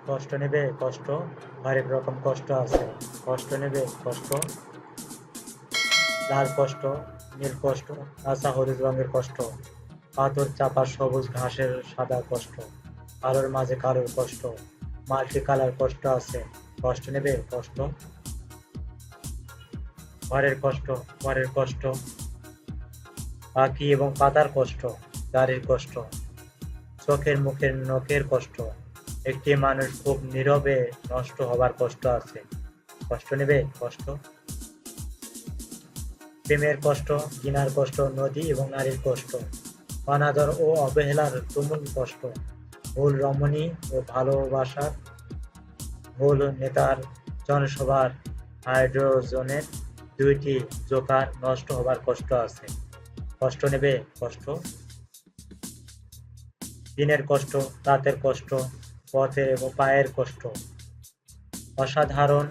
কষ্ট নেবে কষ্ট, হরেক রকম কষ্ট আছে। কষ্ট নেবে কষ্ট, লাল কষ্ট, নীল কষ্ট, কাঁচা হলুদ রঙের কষ্ট, পাথর চাপা সবুজ ঘাসের সাদা কষ্ট, কালোর মাঝে কালোর কষ্ট, মাল্টি কালার কষ্ট আছে। কষ্ট নেবে কষ্ট, ঘরের কষ্ট, ঘরের কষ্ট, পাখি এবং পাতার কষ্ট, গাড়ির কষ্ট, চোখের মুখের নখের কষ্ট, একটি মানুষ খুব নীরবে নষ্ট হবার কষ্ট আছে। কষ্ট নেবে কষ্ট, প্রেমের কষ্ট, ঘৃণার কষ্ট, নদী এবং নারীর কষ্ট, অনাদর ও অবহেলার তুমুল কষ্ট, ভুল রমণী ও ভালোবাসার, ভুল নেতার জনসভার হাইড্রোজনের দুইটি জোকার নষ্ট হবার কষ্ট আছে। কষ্ট নেবে কষ্ট, দিনের কষ্ট, রাতের কষ্ট, পথের এবং পায়ের কষ্ট, অসাধারণ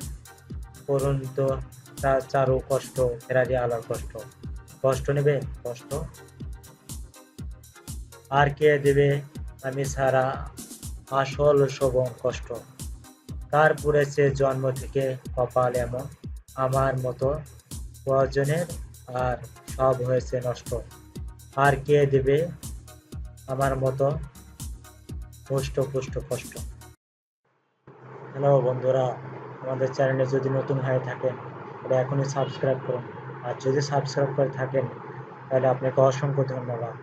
পরন্ত চারু কষ্ট, ফেরারি আলোর কষ্ট। কষ্ট নেবে কষ্ট, আর কে দেবে আমি ছাড়া আসল শোভন কষ্ট, কার পুড়েছে জন্ম থেকে কপাল এমন আমার মতো প্রয়োজনের, আর সব হয়েছে নষ্ট, আর কে দেবে আমার মতো পুষ্ট পুষ্ট কষ্ট। হ্যালো বন্ধুরা, আমাদের চ্যানেলে যদি নতুন হয়ে থাকেন তাহলে এখনই সাবস্ক্রাইব করুন, আর যদি সাবস্ক্রাইব করে থাকেন তাহলে আপনাকে অসংখ্য ধন্যবাদ।